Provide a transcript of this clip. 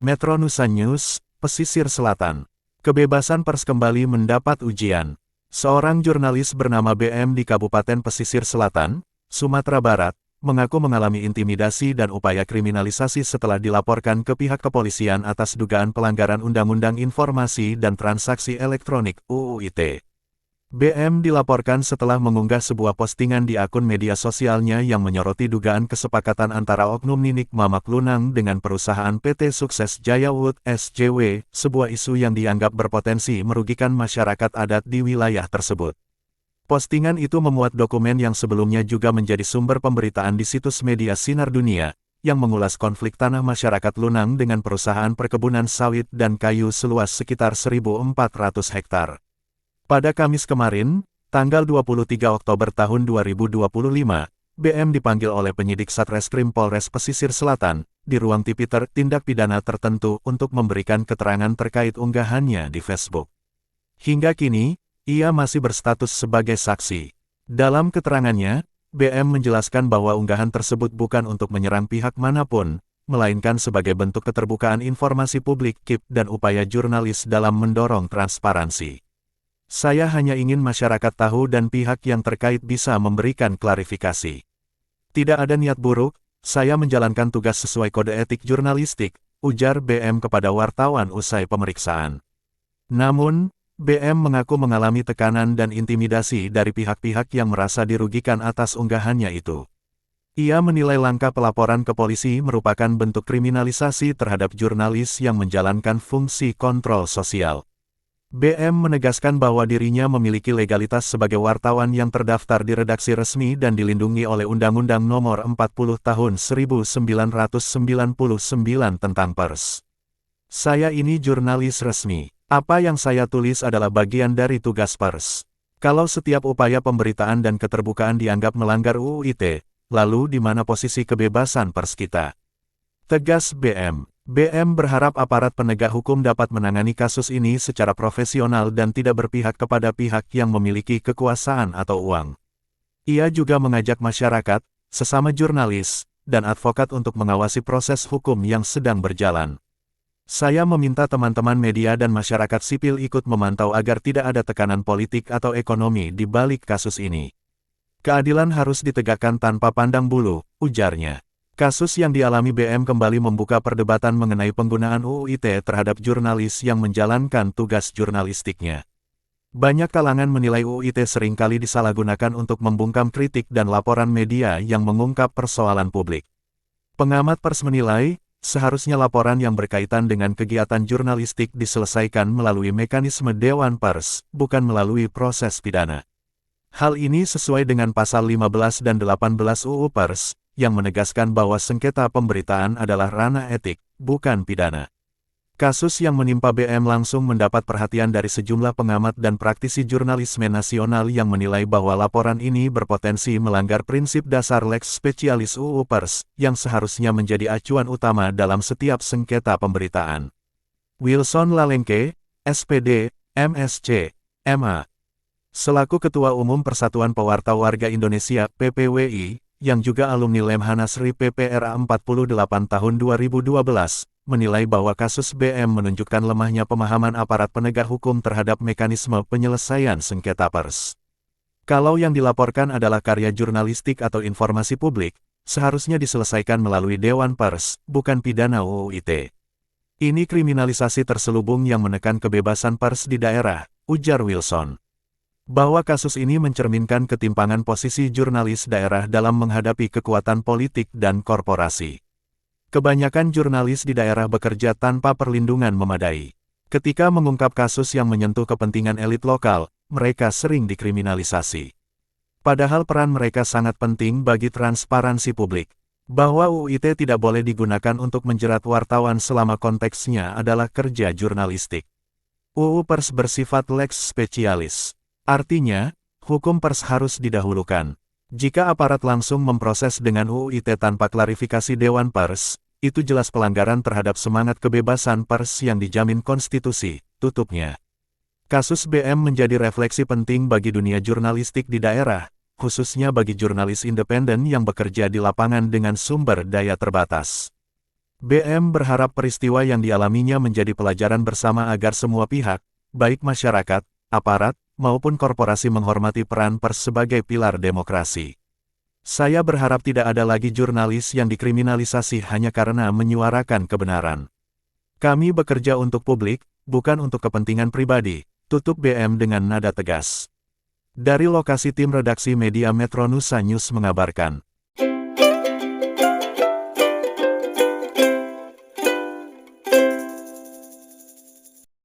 Metro Nusa News, Pesisir Selatan. Kebebasan pers kembali mendapat ujian. Seorang jurnalis bernama BM di Kabupaten Pesisir Selatan, Sumatera Barat, mengaku mengalami intimidasi dan upaya kriminalisasi setelah dilaporkan ke pihak kepolisian atas dugaan pelanggaran Undang-Undang Informasi dan Transaksi Elektronik (UU ITE). BM dilaporkan setelah mengunggah sebuah postingan di akun media sosialnya yang menyoroti dugaan kesepakatan antara oknum Ninik Mamak Lunang dengan perusahaan PT Sukses Jaya Wood SJW, sebuah isu yang dianggap berpotensi merugikan masyarakat adat di wilayah tersebut. Postingan itu memuat dokumen yang sebelumnya juga menjadi sumber pemberitaan di situs media Sinar Dunia, yang mengulas konflik tanah masyarakat Lunang dengan perusahaan perkebunan sawit dan kayu seluas sekitar 1.400 hektar. Pada Kamis kemarin, tanggal 23 Oktober tahun 2025, BM dipanggil oleh penyidik Satreskrim Polres Pesisir Selatan, di ruang tipiter tindak pidana tertentu untuk memberikan keterangan terkait unggahannya di Facebook. Hingga kini, ia masih berstatus sebagai saksi. Dalam keterangannya, BM menjelaskan bahwa unggahan tersebut bukan untuk menyerang pihak manapun, melainkan sebagai bentuk keterbukaan informasi publik (KIP) dan upaya jurnalis dalam mendorong transparansi. Saya hanya ingin masyarakat tahu dan pihak yang terkait bisa memberikan klarifikasi. Tidak ada niat buruk, saya menjalankan tugas sesuai kode etik jurnalistik, ujar BM kepada wartawan usai pemeriksaan. Namun, BM mengaku mengalami tekanan dan intimidasi dari pihak-pihak yang merasa dirugikan atas unggahannya itu. Ia menilai langkah pelaporan ke polisi merupakan bentuk kriminalisasi terhadap jurnalis yang menjalankan fungsi kontrol sosial. BM menegaskan bahwa dirinya memiliki legalitas sebagai wartawan yang terdaftar di redaksi resmi dan dilindungi oleh Undang-Undang Nomor 40 Tahun 1999 tentang pers. Saya ini jurnalis resmi. Apa yang saya tulis adalah bagian dari tugas pers. Kalau setiap upaya pemberitaan dan keterbukaan dianggap melanggar UU ITE, lalu di mana posisi kebebasan pers kita? Tegas BM. BM berharap aparat penegak hukum dapat menangani kasus ini secara profesional dan tidak berpihak kepada pihak yang memiliki kekuasaan atau uang. Ia juga mengajak masyarakat, sesama jurnalis, dan advokat untuk mengawasi proses hukum yang sedang berjalan. Saya meminta teman-teman media dan masyarakat sipil ikut memantau agar tidak ada tekanan politik atau ekonomi di balik kasus ini. Keadilan harus ditegakkan tanpa pandang bulu, ujarnya. Kasus yang dialami BM kembali membuka perdebatan mengenai penggunaan UU ITE terhadap jurnalis yang menjalankan tugas jurnalistiknya. Banyak kalangan menilai UU ITE seringkali disalahgunakan untuk membungkam kritik dan laporan media yang mengungkap persoalan publik. Pengamat pers menilai, seharusnya laporan yang berkaitan dengan kegiatan jurnalistik diselesaikan melalui mekanisme Dewan Pers, bukan melalui proses pidana. Hal ini sesuai dengan pasal 15 dan 18 UU Pers, yang menegaskan bahwa sengketa pemberitaan adalah ranah etik, bukan pidana. Kasus yang menimpa BM langsung mendapat perhatian dari sejumlah pengamat dan praktisi jurnalisme nasional yang menilai bahwa laporan ini berpotensi melanggar prinsip dasar lex specialis UU Pers, yang seharusnya menjadi acuan utama dalam setiap sengketa pemberitaan. Wilson Lalengke, SPD, MSc, MA. Selaku Ketua Umum Persatuan Pewarta Warga Indonesia, PPWI, yang juga alumni Lemhanasri PPRA 48 tahun 2012, menilai bahwa kasus BM menunjukkan lemahnya pemahaman aparat penegak hukum terhadap mekanisme penyelesaian sengketa pers. Kalau yang dilaporkan adalah karya jurnalistik atau informasi publik, seharusnya diselesaikan melalui Dewan Pers, bukan pidana UU ITE. Ini kriminalisasi terselubung yang menekan kebebasan pers di daerah, ujar Wilson. Bahwa kasus ini mencerminkan ketimpangan posisi jurnalis daerah dalam menghadapi kekuatan politik dan korporasi. Kebanyakan jurnalis di daerah bekerja tanpa perlindungan memadai. Ketika mengungkap kasus yang menyentuh kepentingan elit lokal, mereka sering dikriminalisasi. Padahal peran mereka sangat penting bagi transparansi publik. Bahwa UU ITE tidak boleh digunakan untuk menjerat wartawan selama konteksnya adalah kerja jurnalistik. UU Pers bersifat lex specialis. Artinya, hukum pers harus didahulukan. Jika aparat langsung memproses dengan UU ITE tanpa klarifikasi Dewan Pers, itu jelas pelanggaran terhadap semangat kebebasan pers yang dijamin konstitusi, tutupnya. Kasus BM menjadi refleksi penting bagi dunia jurnalistik di daerah, khususnya bagi jurnalis independen yang bekerja di lapangan dengan sumber daya terbatas. BM berharap peristiwa yang dialaminya menjadi pelajaran bersama agar semua pihak, baik masyarakat, aparat, maupun korporasi menghormati peran pers sebagai pilar demokrasi. Saya berharap tidak ada lagi jurnalis yang dikriminalisasi hanya karena menyuarakan kebenaran. Kami bekerja untuk publik, bukan untuk kepentingan pribadi, tutup BM dengan nada tegas. Dari lokasi tim redaksi media Metro Nusa News mengabarkan.